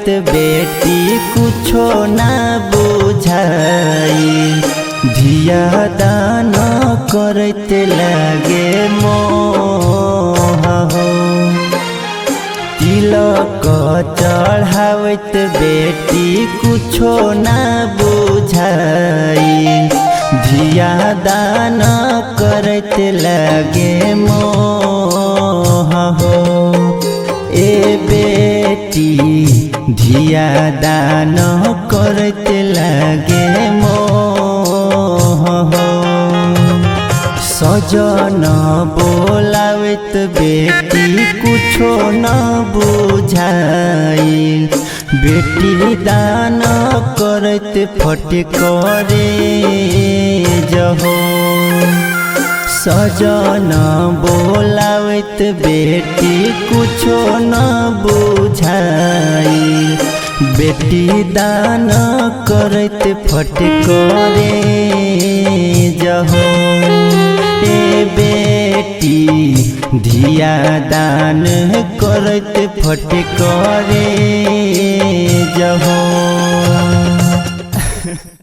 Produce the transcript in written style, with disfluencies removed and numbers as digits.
चढ़ावत बेटी कुछो ना बुझाई धिया दान करते लागे मोह हो तिलक चढ़ावत बेटी कुछो ना बुझाई धिया दान करते लागे मोह हो ए बेटी धिया दान करते लागे मोह हो सजन बोलावत बेटी कुछो न बुझाई बेटी दान करत फट करे जहो सजन बोलावत बेटी कुछो न बुझाई बेटी दान करत फट करे जहो ए बेटी धिया दान करत फट करे जहो।